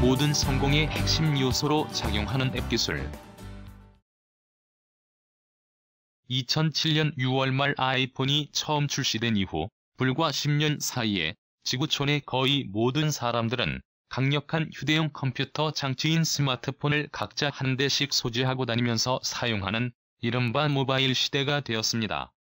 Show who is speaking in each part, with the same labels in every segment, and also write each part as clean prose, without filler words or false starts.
Speaker 1: 모든 성공의 핵심 요소로 작용하는 앱 기술. 2007년 6월 말 아이폰이 처음 출시된 이후 불과 10년 사이에 지구촌의 거의 모든 사람들은 강력한 휴대용 컴퓨터 장치인 스마트폰을 각자 한 대씩 소지하고 다니면서 사용하는 이른바 모바일 시대가 되었습니다.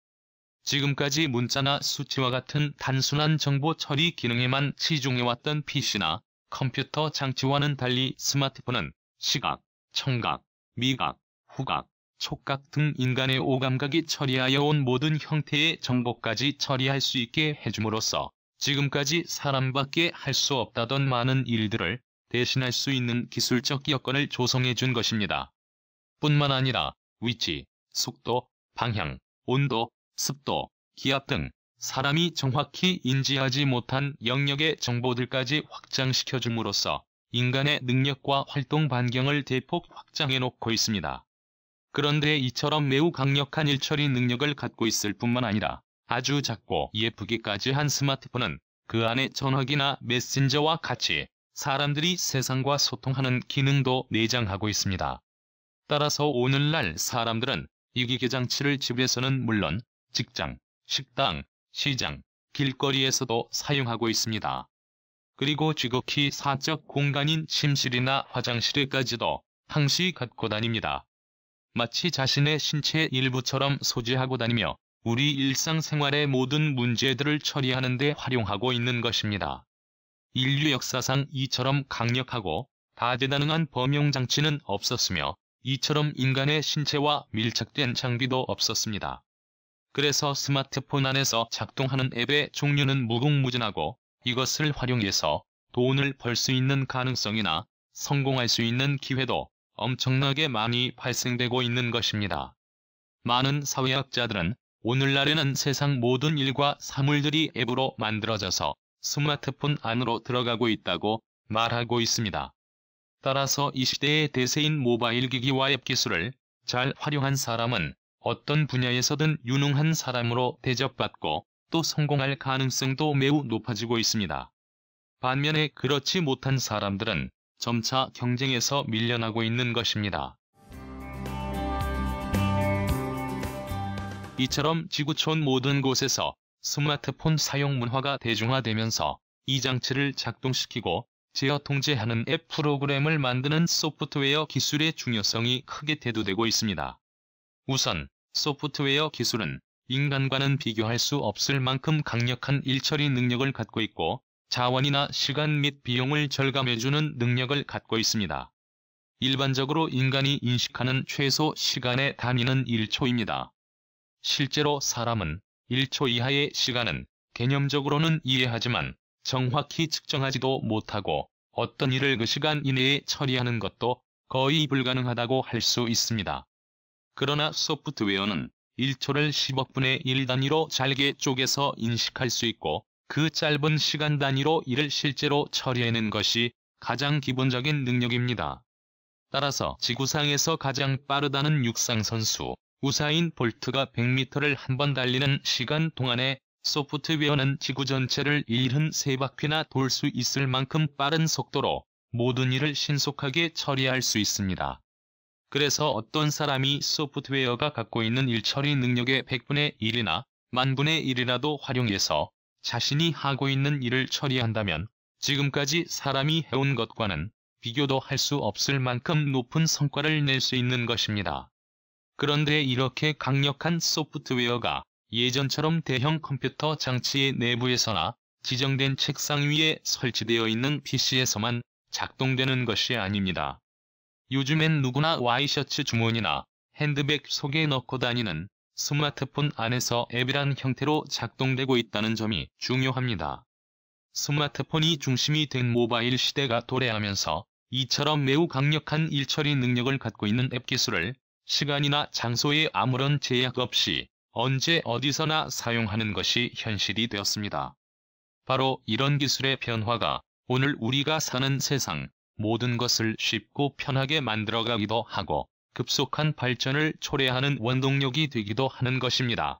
Speaker 1: 지금까지 문자나 수치와 같은 단순한 정보 처리 기능에만 치중해왔던 PC나 컴퓨터 장치와는 달리 스마트폰은 시각, 청각, 미각, 후각, 촉각 등 인간의 오감각이 처리하여 온 모든 형태의 정보까지 처리할 수 있게 해줌으로써 지금까지 사람밖에 할 수 없다던 많은 일들을 대신할 수 있는 기술적 여건을 조성해준 것입니다. 뿐만 아니라 위치, 속도, 방향, 온도, 습도, 기압 등 사람이 정확히 인지하지 못한 영역의 정보들까지 확장시켜줌으로써 인간의 능력과 활동 반경을 대폭 확장해놓고 있습니다. 그런데 이처럼 매우 강력한 일처리 능력을 갖고 있을 뿐만 아니라 아주 작고 예쁘기까지 한 스마트폰은 그 안에 전화기나 메신저와 같이 사람들이 세상과 소통하는 기능도 내장하고 있습니다. 따라서 오늘날 사람들은 이 기계 장치를 집에서는 물론 직장, 식당, 시장, 길거리에서도 사용하고 있습니다. 그리고 지극히 사적 공간인 침실이나 화장실에까지도 항시 갖고 다닙니다. 마치 자신의 신체의 일부처럼 소지하고 다니며 우리 일상생활의 모든 문제들을 처리하는 데 활용하고 있는 것입니다. 인류 역사상 이처럼 강력하고 다재다능한 범용장치는 없었으며 이처럼 인간의 신체와 밀착된 장비도 없었습니다. 그래서 스마트폰 안에서 작동하는 앱의 종류는 무궁무진하고 이것을 활용해서 돈을 벌 수 있는 가능성이나 성공할 수 있는 기회도 엄청나게 많이 발생되고 있는 것입니다. 많은 사회학자들은 오늘날에는 세상 모든 일과 사물들이 앱으로 만들어져서 스마트폰 안으로 들어가고 있다고 말하고 있습니다. 따라서 이 시대의 대세인 모바일 기기와 앱 기술을 잘 활용한 사람은 어떤 분야에서든 유능한 사람으로 대접받고 또 성공할 가능성도 매우 높아지고 있습니다. 반면에 그렇지 못한 사람들은 점차 경쟁에서 밀려나고 있는 것입니다. 이처럼 지구촌 모든 곳에서 스마트폰 사용 문화가 대중화되면서 이 장치를 작동시키고 제어 통제하는 앱 프로그램을 만드는 소프트웨어 기술의 중요성이 크게 대두되고 있습니다. 우선 소프트웨어 기술은 인간과는 비교할 수 없을 만큼 강력한 일처리 능력을 갖고 있고 자원이나 시간 및 비용을 절감해주는 능력을 갖고 있습니다. 일반적으로 인간이 인식하는 최소 시간의 단위는 1초입니다. 실제로 사람은 1초 이하의 시간은 개념적으로는 이해하지만 정확히 측정하지도 못하고 어떤 일을 그 시간 이내에 처리하는 것도 거의 불가능하다고 할 수 있습니다. 그러나 소프트웨어는 1초를 10억 분의 1 단위로 잘게 쪼개서 인식할 수 있고 그 짧은 시간 단위로 일을 실제로 처리해낸 것이 가장 기본적인 능력입니다. 따라서 지구상에서 가장 빠르다는 육상선수 우사인 볼트가 100m를 한 번 달리는 시간 동안에 소프트웨어는 지구 전체를 73바퀴나 돌 수 있을 만큼 빠른 속도로 모든 일을 신속하게 처리할 수 있습니다. 그래서 어떤 사람이 소프트웨어가 갖고 있는 일처리 능력의 100분의 1이나 10,000분의 1이라도 활용해서 자신이 하고 있는 일을 처리한다면 지금까지 사람이 해온 것과는 비교도 할 수 없을 만큼 높은 성과를 낼 수 있는 것입니다. 그런데 이렇게 강력한 소프트웨어가 예전처럼 대형 컴퓨터 장치의 내부에서나 지정된 책상 위에 설치되어 있는 PC에서만 작동되는 것이 아닙니다. 요즘엔 누구나 와이셔츠 주머니나 핸드백 속에 넣고 다니는 스마트폰 안에서 앱이란 형태로 작동되고 있다는 점이 중요합니다. 스마트폰이 중심이 된 모바일 시대가 도래하면서 이처럼 매우 강력한 일처리 능력을 갖고 있는 앱 기술을 시간이나 장소에 아무런 제약 없이 언제 어디서나 사용하는 것이 현실이 되었습니다. 바로 이런 기술의 변화가 오늘 우리가 사는 세상 모든 것을 쉽고 편하게 만들어가기도 하고 급속한 발전을 초래하는 원동력이 되기도 하는 것입니다.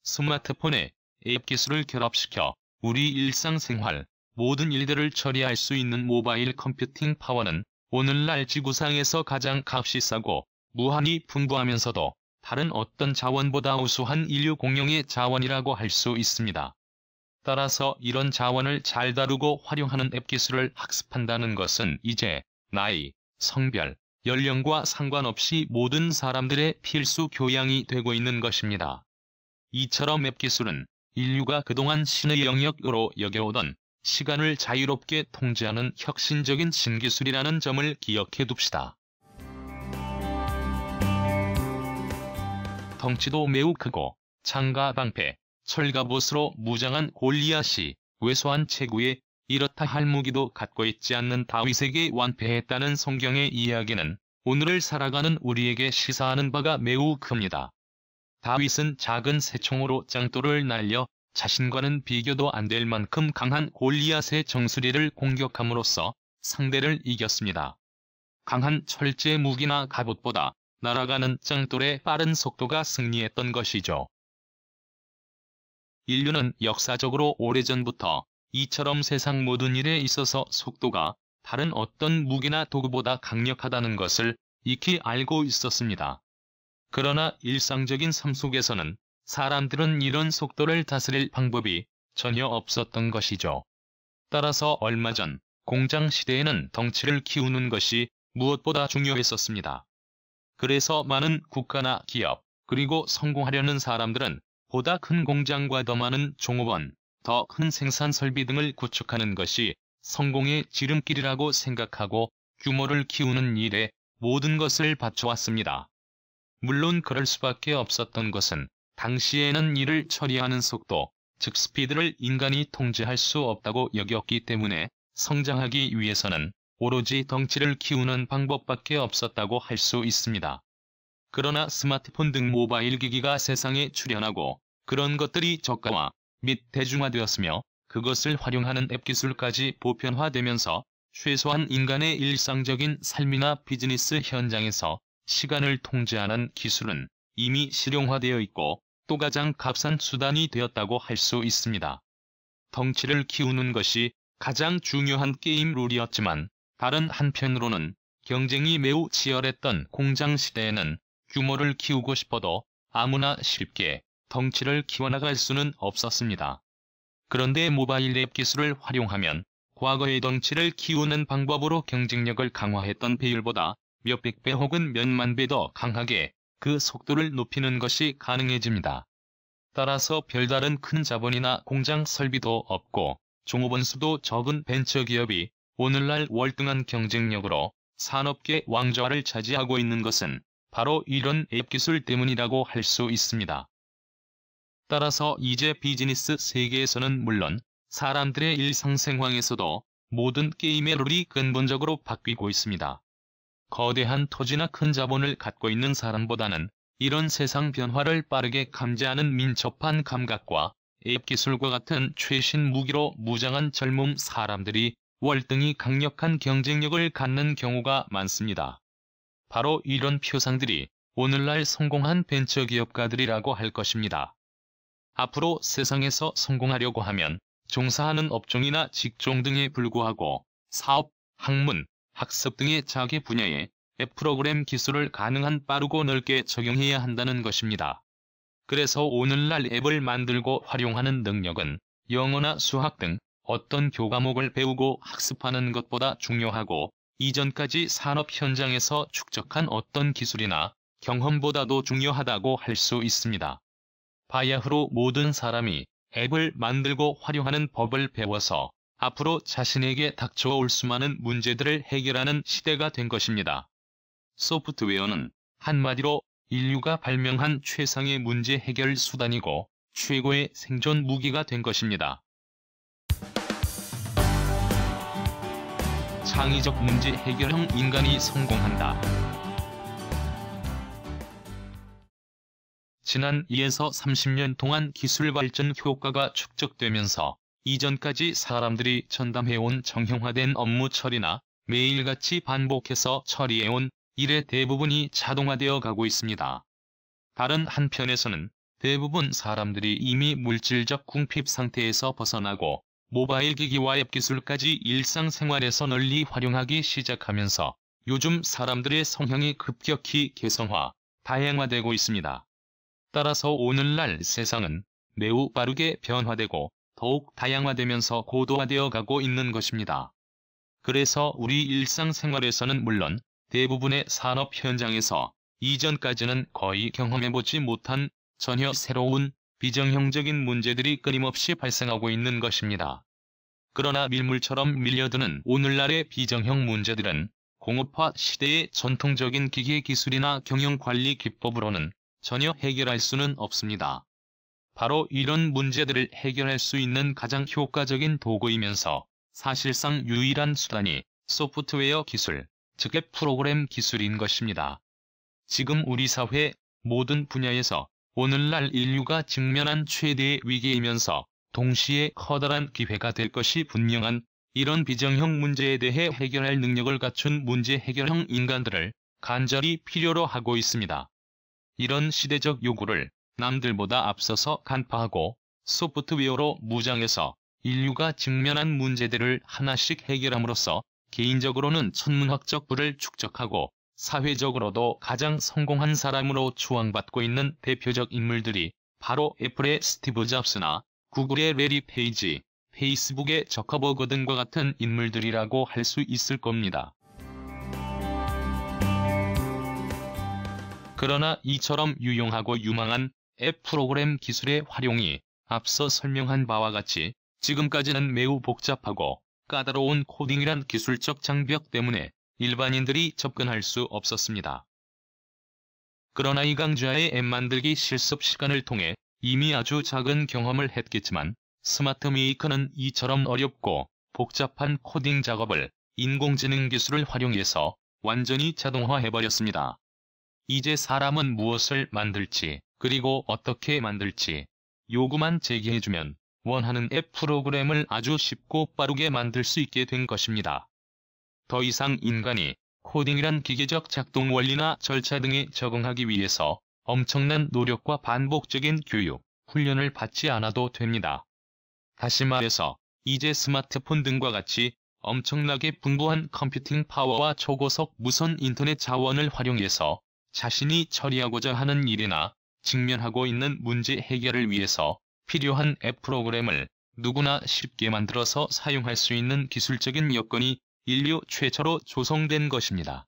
Speaker 1: 스마트폰에 앱 기술을 결합시켜 우리 일상생활 모든 일들을 처리할 수 있는 모바일 컴퓨팅 파워는 오늘날 지구상에서 가장 값이 싸고 무한히 풍부하면서도 다른 어떤 자원보다 우수한 인류 공용의 자원이라고 할 수 있습니다. 따라서 이런 자원을 잘 다루고 활용하는 앱 기술을 학습한다는 것은 이제 나이, 성별, 연령과 상관없이 모든 사람들의 필수 교양이 되고 있는 것입니다. 이처럼 앱 기술은 인류가 그동안 신의 영역으로 여겨오던 시간을 자유롭게 통제하는 혁신적인 신기술이라는 점을 기억해 둡시다. 덩치도 매우 크고 창과 방패, 철갑옷으로 무장한 골리앗이 왜소한 체구에 이렇다 할 무기도 갖고 있지 않는 다윗에게 완패했다는 성경의 이야기는 오늘을 살아가는 우리에게 시사하는 바가 매우 큽니다. 다윗은 작은 새총으로 짱돌을 날려 자신과는 비교도 안 될 만큼 강한 골리앗의 정수리를 공격함으로써 상대를 이겼습니다. 강한 철제 무기나 갑옷보다 날아가는 짱돌의 빠른 속도가 승리했던 것이죠. 인류는 역사적으로 오래전부터 이처럼 세상 모든 일에 있어서 속도가 다른 어떤 무기나 도구보다 강력하다는 것을 익히 알고 있었습니다. 그러나 일상적인 삶 속에서는 사람들은 이런 속도를 다스릴 방법이 전혀 없었던 것이죠. 따라서 얼마 전 공장 시대에는 덩치를 키우는 것이 무엇보다 중요했었습니다. 그래서 많은 국가나 기업, 그리고 성공하려는 사람들은 보다 큰 공장과 더 많은 종업원, 더 큰 생산 설비 등을 구축하는 것이 성공의 지름길이라고 생각하고 규모를 키우는 일에 모든 것을 바쳐왔습니다. 물론 그럴 수밖에 없었던 것은 당시에는 일을 처리하는 속도, 즉 스피드를 인간이 통제할 수 없다고 여겼기 때문에 성장하기 위해서는 오로지 덩치를 키우는 방법밖에 없었다고 할 수 있습니다. 그러나 스마트폰 등 모바일 기기가 세상에 출현하고 그런 것들이 저가화 및 대중화되었으며 그것을 활용하는 앱 기술까지 보편화되면서 최소한 인간의 일상적인 삶이나 비즈니스 현장에서 시간을 통제하는 기술은 이미 실용화되어 있고 또 가장 값싼 수단이 되었다고 할 수 있습니다. 덩치를 키우는 것이 가장 중요한 게임 룰이었지만 다른 한편으로는 경쟁이 매우 치열했던 공장 시대에는 규모를 키우고 싶어도 아무나 쉽게 덩치를 키워나갈 수는 없었습니다. 그런데 모바일 앱 기술을 활용하면 과거의 덩치를 키우는 방법으로 경쟁력을 강화했던 비율보다 몇백 배 혹은 몇만 배 더 강하게 그 속도를 높이는 것이 가능해집니다. 따라서 별다른 큰 자본이나 공장 설비도 없고 종업원 수도 적은 벤처기업이 오늘날 월등한 경쟁력으로 산업계 왕좌를 차지하고 있는 것은 바로 이런 앱 기술 때문이라고 할 수 있습니다. 따라서 이제 비즈니스 세계에서는 물론 사람들의 일상생활에서도 모든 게임의 룰이 근본적으로 바뀌고 있습니다. 거대한 토지나 큰 자본을 갖고 있는 사람보다는 이런 세상 변화를 빠르게 감지하는 민첩한 감각과 앱 기술과 같은 최신 무기로 무장한 젊은 사람들이 월등히 강력한 경쟁력을 갖는 경우가 많습니다. 바로 이런 표상들이 오늘날 성공한 벤처기업가들이라고 할 것입니다. 앞으로 세상에서 성공하려고 하면 종사하는 업종이나 직종 등에 불구하고 사업, 학문, 학습 등의 자기 분야에 앱 프로그램 기술을 가능한 빠르고 넓게 적용해야 한다는 것입니다. 그래서 오늘날 앱을 만들고 활용하는 능력은 영어나 수학 등 어떤 교과목을 배우고 학습하는 것보다 중요하고 이전까지 산업 현장에서 축적한 어떤 기술이나 경험보다도 중요하다고 할 수 있습니다. 바야흐로 모든 사람이 앱을 만들고 활용하는 법을 배워서 앞으로 자신에게 닥쳐올 수많은 문제들을 해결하는 시대가 된 것입니다. 소프트웨어는 한마디로 인류가 발명한 최상의 문제 해결 수단이고 최고의 생존 무기가 된 것입니다. 창의적 문제 해결형 인간이 성공한다. 지난 2에서 30년 동안 기술 발전 효과가 축적되면서 이전까지 사람들이 전담해온 정형화된 업무 처리나 매일같이 반복해서 처리해온 일의 대부분이 자동화되어 가고 있습니다. 다른 한편에서는 대부분 사람들이 이미 물질적 궁핍 상태에서 벗어나고 모바일 기기와 앱 기술까지 일상생활에서 널리 활용하기 시작하면서 요즘 사람들의 성향이 급격히 개성화, 다양화되고 있습니다. 따라서 오늘날 세상은 매우 빠르게 변화되고 더욱 다양화되면서 고도화되어 가고 있는 것입니다. 그래서 우리 일상생활에서는 물론 대부분의 산업 현장에서 이전까지는 거의 경험해보지 못한 전혀 새로운 비정형적인 문제들이 끊임없이 발생하고 있는 것입니다. 그러나 밀물처럼 밀려드는 오늘날의 비정형 문제들은 공업화 시대의 전통적인 기계 기술이나 경영관리 기법으로는 전혀 해결할 수는 없습니다. 바로 이런 문제들을 해결할 수 있는 가장 효과적인 도구이면서 사실상 유일한 수단이 소프트웨어 기술, 즉 앱 프로그램 기술인 것입니다. 지금 우리 사회 모든 분야에서 오늘날 인류가 직면한 최대의 위기이면서 동시에 커다란 기회가 될 것이 분명한 이런 비정형 문제에 대해 해결할 능력을 갖춘 문제 해결형 인간들을 간절히 필요로 하고 있습니다. 이런 시대적 요구를 남들보다 앞서서 간파하고 소프트웨어로 무장해서 인류가 직면한 문제들을 하나씩 해결함으로써 개인적으로는 천문학적 부를 축적하고 사회적으로도 가장 성공한 사람으로 추앙받고 있는 대표적 인물들이 바로 애플의 스티브 잡스나 구글의 래리 페이지, 페이스북의 저커버그 등과 같은 인물들이라고 할 수 있을 겁니다. 그러나 이처럼 유용하고 유망한 앱 프로그램 기술의 활용이 앞서 설명한 바와 같이 지금까지는 매우 복잡하고 까다로운 코딩이란 기술적 장벽 때문에 일반인들이 접근할 수 없었습니다. 그러나 이강좌의 앱 만들기 실습 시간을 통해 이미 아주 작은 경험을 했겠지만 스마트 메이커는 이처럼 어렵고 복잡한 코딩 작업을 인공지능 기술을 활용해서 완전히 자동화해버렸습니다. 이제 사람은 무엇을 만들지 그리고 어떻게 만들지 요구만 제기해주면 원하는 앱 프로그램을 아주 쉽고 빠르게 만들 수 있게 된 것입니다. 더 이상 인간이 코딩이란 기계적 작동 원리나 절차 등에 적응하기 위해서 엄청난 노력과 반복적인 교육, 훈련을 받지 않아도 됩니다. 다시 말해서 이제 스마트폰 등과 같이 엄청나게 풍부한 컴퓨팅 파워와 초고속 무선 인터넷 자원을 활용해서 자신이 처리하고자 하는 일이나 직면하고 있는 문제 해결을 위해서 필요한 앱 프로그램을 누구나 쉽게 만들어서 사용할 수 있는 기술적인 여건이 인류 최초로 조성된 것입니다.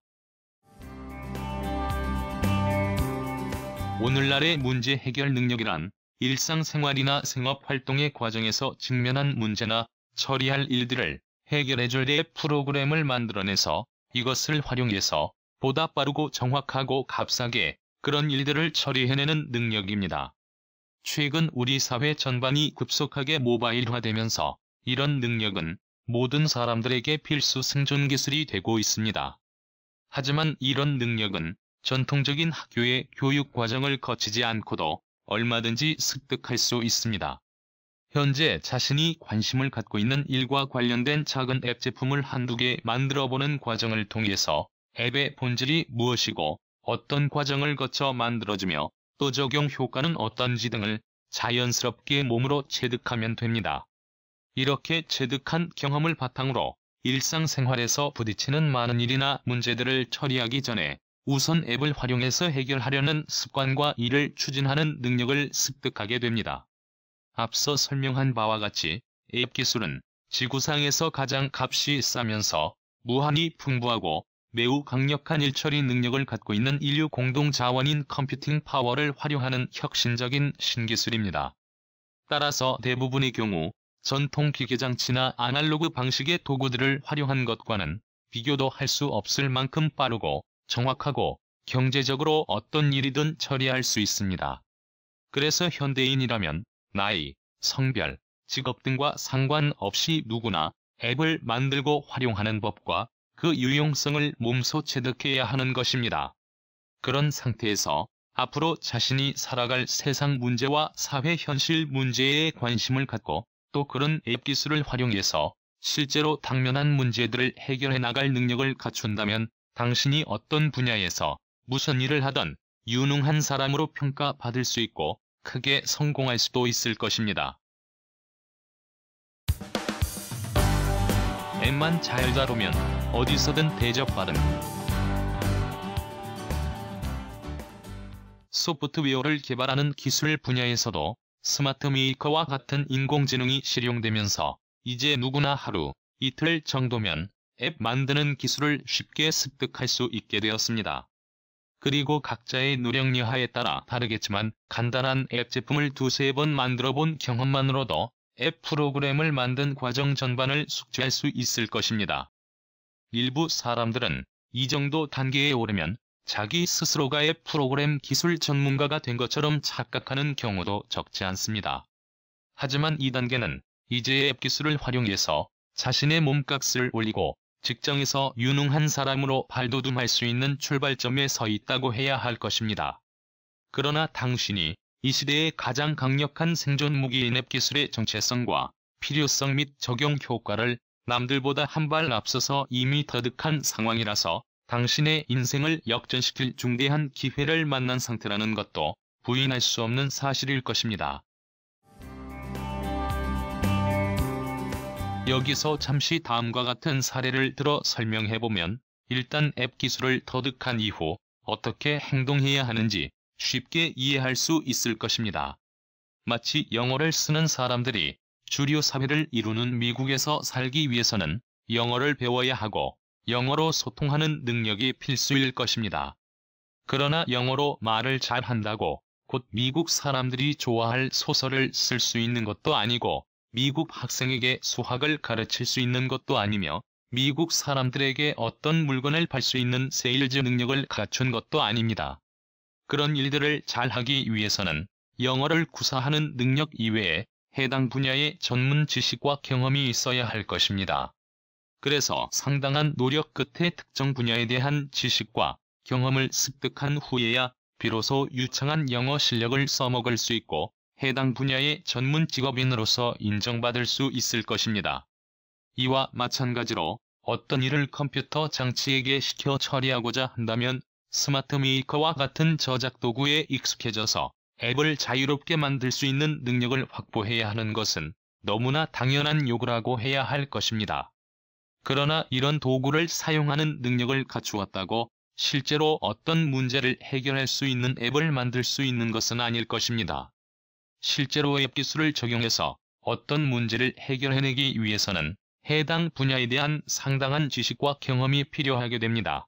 Speaker 1: 오늘날의 문제 해결 능력이란 일상생활이나 생업활동의 과정에서 직면한 문제나 처리할 일들을 해결해줄 앱 프로그램을 만들어내서 이것을 활용해서 보다 빠르고 정확하고 값싸게 그런 일들을 처리해내는 능력입니다. 최근 우리 사회 전반이 급속하게 모바일화되면서 이런 능력은 모든 사람들에게 필수 생존 기술이 되고 있습니다. 하지만 이런 능력은 전통적인 학교의 교육 과정을 거치지 않고도 얼마든지 습득할 수 있습니다. 현재 자신이 관심을 갖고 있는 일과 관련된 작은 앱 제품을 한두 개 만들어보는 과정을 통해서 앱의 본질이 무엇이고 어떤 과정을 거쳐 만들어지며 또 적용 효과는 어떤지 등을 자연스럽게 몸으로 체득하면 됩니다. 이렇게 체득한 경험을 바탕으로 일상생활에서 부딪히는 많은 일이나 문제들을 처리하기 전에 우선 앱을 활용해서 해결하려는 습관과 이를 추진하는 능력을 습득하게 됩니다. 앞서 설명한 바와 같이 앱 기술은 지구상에서 가장 값이 싸면서 무한히 풍부하고 매우 강력한 일처리 능력을 갖고 있는 인류 공동 자원인 컴퓨팅 파워를 활용하는 혁신적인 신기술입니다. 따라서 대부분의 경우 전통 기계장치나 아날로그 방식의 도구들을 활용한 것과는 비교도 할 수 없을 만큼 빠르고 정확하고 경제적으로 어떤 일이든 처리할 수 있습니다. 그래서 현대인이라면 나이, 성별, 직업 등과 상관없이 누구나 앱을 만들고 활용하는 법과 그 유용성을 몸소 체득해야 하는 것입니다. 그런 상태에서 앞으로 자신이 살아갈 세상 문제와 사회 현실 문제에 관심을 갖고 또 그런 앱 기술을 활용해서 실제로 당면한 문제들을 해결해 나갈 능력을 갖춘다면 당신이 어떤 분야에서 무슨 일을 하든 유능한 사람으로 평가받을 수 있고 크게 성공할 수도 있을 것입니다. 앱만 잘 다루면 어디서든 대접받음. 소프트웨어를 개발하는 기술 분야에서도 스마트 메이커와 같은 인공지능이 실용되면서 이제 누구나 하루, 이틀 정도면 앱 만드는 기술을 쉽게 습득할 수 있게 되었습니다. 그리고 각자의 노력 여하에 따라 다르겠지만 간단한 앱 제품을 두세 번 만들어 본 경험만으로도 앱 프로그램을 만든 과정 전반을 숙지할 수 있을 것입니다. 일부 사람들은 이 정도 단계에 오르면 자기 스스로가 앱 프로그램 기술 전문가가 된 것처럼 착각하는 경우도 적지 않습니다. 하지만 이 단계는 이제 앱 기술을 활용해서 자신의 몸값을 올리고 직장에서 유능한 사람으로 발돋움할 수 있는 출발점에 서 있다고 해야 할 것입니다. 그러나 당신이 이 시대의 가장 강력한 생존 무기인 앱 기술의 정체성과 필요성 및 적용 효과를 남들보다 한 발 앞서서 이미 터득한 상황이라서 당신의 인생을 역전시킬 중대한 기회를 만난 상태라는 것도 부인할 수 없는 사실일 것입니다. 여기서 잠시 다음과 같은 사례를 들어 설명해보면 일단 앱 기술을 터득한 이후 어떻게 행동해야 하는지 쉽게 이해할 수 있을 것입니다. 마치 영어를 쓰는 사람들이 주류 사회를 이루는 미국에서 살기 위해서는 영어를 배워야 하고 영어로 소통하는 능력이 필수일 것입니다. 그러나 영어로 말을 잘한다고 곧 미국 사람들이 좋아할 소설을 쓸 수 있는 것도 아니고 미국 학생에게 수학을 가르칠 수 있는 것도 아니며 미국 사람들에게 어떤 물건을 팔 수 있는 세일즈 능력을 갖춘 것도 아닙니다. 그런 일들을 잘하기 위해서는 영어를 구사하는 능력 이외에 해당 분야의 전문 지식과 경험이 있어야 할 것입니다. 그래서 상당한 노력 끝에 특정 분야에 대한 지식과 경험을 습득한 후에야 비로소 유창한 영어 실력을 써먹을 수 있고 해당 분야의 전문 직업인으로서 인정받을 수 있을 것입니다. 이와 마찬가지로 어떤 일을 컴퓨터 장치에게 시켜 처리하고자 한다면 스마트 메이커와 같은 저작 도구에 익숙해져서 앱을 자유롭게 만들 수 있는 능력을 확보해야 하는 것은 너무나 당연한 요구라고 해야 할 것입니다. 그러나 이런 도구를 사용하는 능력을 갖추었다고 실제로 어떤 문제를 해결할 수 있는 앱을 만들 수 있는 것은 아닐 것입니다. 실제로 앱 기술을 적용해서 어떤 문제를 해결해내기 위해서는 해당 분야에 대한 상당한 지식과 경험이 필요하게 됩니다.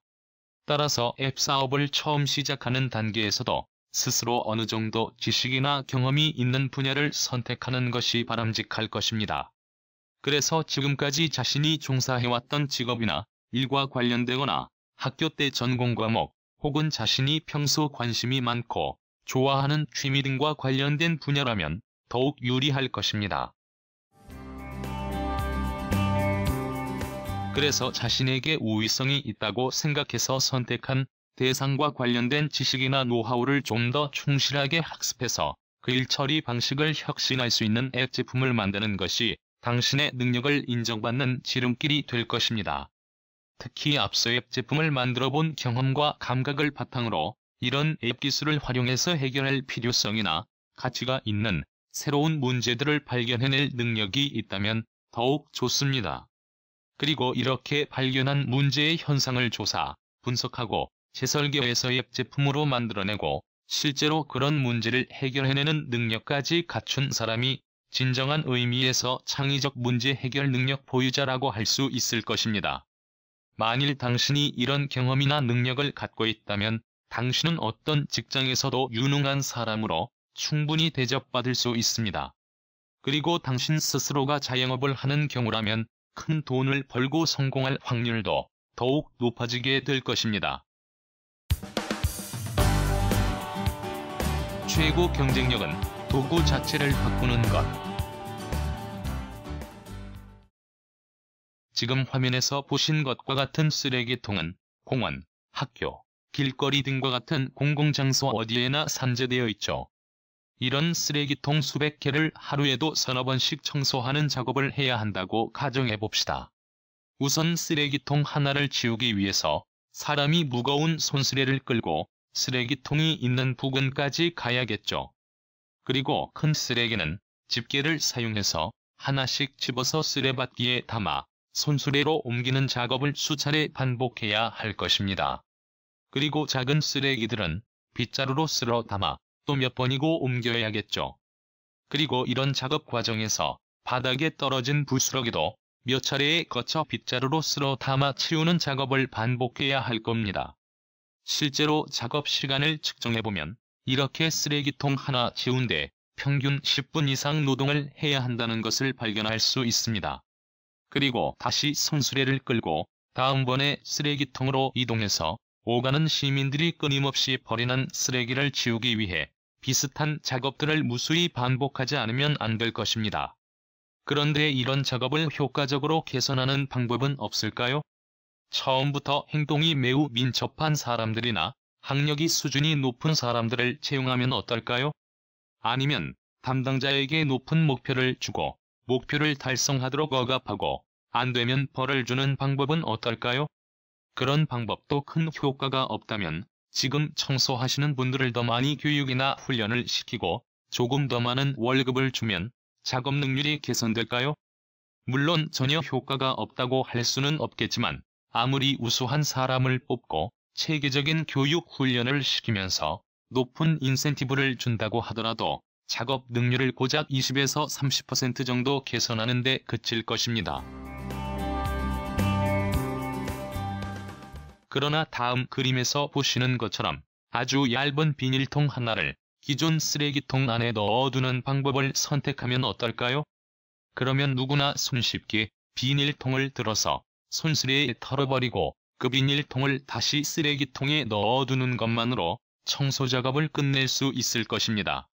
Speaker 1: 따라서 앱 사업을 처음 시작하는 단계에서도 스스로 어느 정도 지식이나 경험이 있는 분야를 선택하는 것이 바람직할 것입니다. 그래서 지금까지 자신이 종사해왔던 직업이나 일과 관련되거나 학교 때 전공 과목 혹은 자신이 평소 관심이 많고 좋아하는 취미 등과 관련된 분야라면 더욱 유리할 것입니다. 그래서 자신에게 우위성이 있다고 생각해서 선택한 대상과 관련된 지식이나 노하우를 좀 더 충실하게 학습해서 그 일 처리 방식을 혁신할 수 있는 앱 제품을 만드는 것이 당신의 능력을 인정받는 지름길이 될 것입니다. 특히 앞서 앱 제품을 만들어 본 경험과 감각을 바탕으로 이런 앱 기술을 활용해서 해결할 필요성이나 가치가 있는 새로운 문제들을 발견해낼 능력이 있다면 더욱 좋습니다. 그리고 이렇게 발견한 문제의 현상을 조사, 분석하고 재설계해서 앱 제품으로 만들어내고 실제로 그런 문제를 해결해내는 능력까지 갖춘 사람이 진정한 의미에서 창의적 문제 해결 능력 보유자라고 할 수 있을 것입니다. 만일 당신이 이런 경험이나 능력을 갖고 있다면 당신은 어떤 직장에서도 유능한 사람으로 충분히 대접받을 수 있습니다. 그리고 당신 스스로가 자영업을 하는 경우라면 큰 돈을 벌고 성공할 확률도 더욱 높아지게 될 것입니다. 최고 경쟁력은 도구 자체를 바꾸는 것. 지금 화면에서 보신 것과 같은 쓰레기통은 공원, 학교, 길거리 등과 같은 공공장소 어디에나 산재되어 있죠. 이런 쓰레기통 수백 개를 하루에도 서너 번씩 청소하는 작업을 해야 한다고 가정해봅시다. 우선 쓰레기통 하나를 치우기 위해서 사람이 무거운 손수레를 끌고 쓰레기통이 있는 부근까지 가야겠죠. 그리고 큰 쓰레기는 집게를 사용해서 하나씩 집어서 쓰레받기에 담아 손수레로 옮기는 작업을 수차례 반복해야 할 것입니다. 그리고 작은 쓰레기들은 빗자루로 쓸어 담아 또 몇 번이고 옮겨야겠죠. 그리고 이런 작업 과정에서 바닥에 떨어진 부스러기도 몇 차례에 거쳐 빗자루로 쓸어 담아 치우는 작업을 반복해야 할 겁니다. 실제로 작업 시간을 측정해보면 이렇게 쓰레기통 하나 치운데 평균 10분 이상 노동을 해야 한다는 것을 발견할 수 있습니다. 그리고 다시 손수레를 끌고 다음번에 쓰레기통으로 이동해서 오가는 시민들이 끊임없이 버리는 쓰레기를 치우기 위해 비슷한 작업들을 무수히 반복하지 않으면 안 될 것입니다. 그런데 이런 작업을 효과적으로 개선하는 방법은 없을까요? 처음부터 행동이 매우 민첩한 사람들이나 학력이 수준이 높은 사람들을 채용하면 어떨까요? 아니면 담당자에게 높은 목표를 주고 목표를 달성하도록 억압하고 안 되면 벌을 주는 방법은 어떨까요? 그런 방법도 큰 효과가 없다면 지금 청소하시는 분들을 더 많이 교육이나 훈련을 시키고 조금 더 많은 월급을 주면 작업 능률이 개선될까요? 물론 전혀 효과가 없다고 할 수는 없겠지만 아무리 우수한 사람을 뽑고 체계적인 교육 훈련을 시키면서 높은 인센티브를 준다고 하더라도 작업 능률을 고작 20에서 30% 정도 개선하는 데 그칠 것입니다. 그러나 다음 그림에서 보시는 것처럼 아주 얇은 비닐통 하나를 기존 쓰레기통 안에 넣어두는 방법을 선택하면 어떨까요? 그러면 누구나 손쉽게 비닐통을 들어서 손수레에 털어버리고 그 비닐통을 다시 쓰레기통에 넣어두는 것만으로 청소 작업을 끝낼 수 있을 것입니다.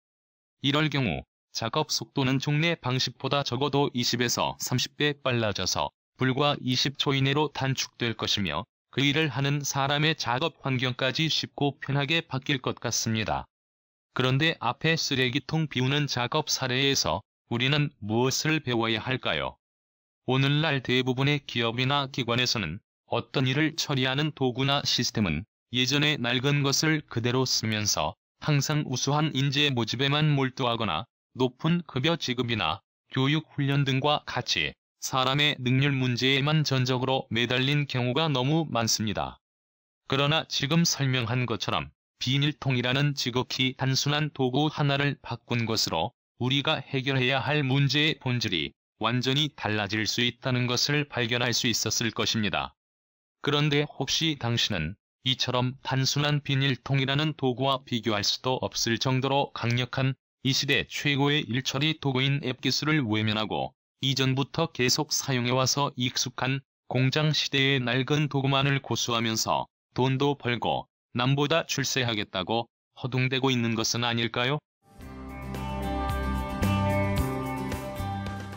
Speaker 1: 이럴 경우 작업 속도는 종래 방식보다 적어도 20에서 30배 빨라져서 불과 20초 이내로 단축될 것이며 그 일을 하는 사람의 작업 환경까지 쉽고 편하게 바뀔 것 같습니다. 그런데 앞에 쓰레기통 비우는 작업 사례에서 우리는 무엇을 배워야 할까요? 오늘날 대부분의 기업이나 기관에서는 어떤 일을 처리하는 도구나 시스템은 예전의 낡은 것을 그대로 쓰면서 항상 우수한 인재 모집에만 몰두하거나 높은 급여 지급이나 교육 훈련 등과 같이 사람의 능률 문제에만 전적으로 매달린 경우가 너무 많습니다. 그러나 지금 설명한 것처럼 비닐통이라는 지극히 단순한 도구 하나를 바꾼 것으로 우리가 해결해야 할 문제의 본질이 완전히 달라질 수 있다는 것을 발견할 수 있었을 것입니다. 그런데 혹시 당신은 이처럼 단순한 비닐통이라는 도구와 비교할 수도 없을 정도로 강력한 이 시대 최고의 일처리 도구인 앱 기술을 외면하고 이전부터 계속 사용해와서 익숙한 공장 시대의 낡은 도구만을 고수하면서 돈도 벌고 남보다 출세하겠다고 허둥대고 있는 것은 아닐까요?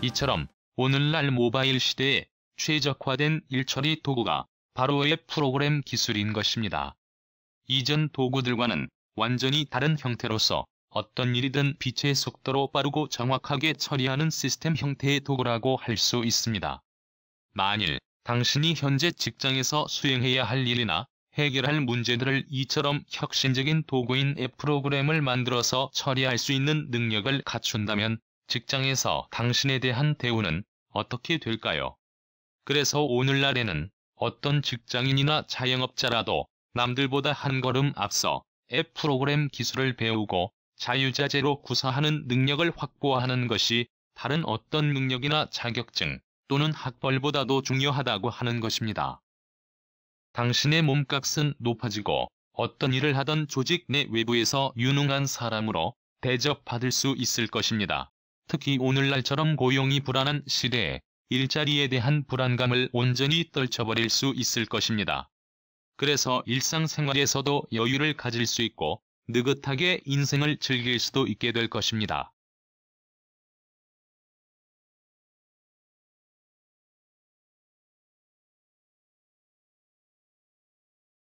Speaker 1: 이처럼 오늘날 모바일 시대에 최적화된 일처리 도구가 바로 앱 프로그램 기술인 것입니다. 이전 도구들과는 완전히 다른 형태로서 어떤 일이든 빛의 속도로 빠르고 정확하게 처리하는 시스템 형태의 도구라고 할 수 있습니다. 만일 당신이 현재 직장에서 수행해야 할 일이나 해결할 문제들을 이처럼 혁신적인 도구인 앱 프로그램을 만들어서 처리할 수 있는 능력을 갖춘다면 직장에서 당신에 대한 대우는 어떻게 될까요? 그래서 오늘날에는 어떤 직장인이나 자영업자라도 남들보다 한 걸음 앞서 앱 프로그램 기술을 배우고 자유자재로 구사하는 능력을 확보하는 것이 다른 어떤 능력이나 자격증 또는 학벌보다도 중요하다고 하는 것입니다. 당신의 몸값은 높아지고 어떤 일을 하던 조직 내 외부에서 유능한 사람으로 대접받을 수 있을 것입니다. 특히 오늘날처럼 고용이 불안한 시대에 일자리에 대한 불안감을 온전히 떨쳐버릴 수 있을 것입니다. 그래서 일상생활에서도 여유를 가질 수 있고 느긋하게 인생을 즐길 수도 있게 될 것입니다.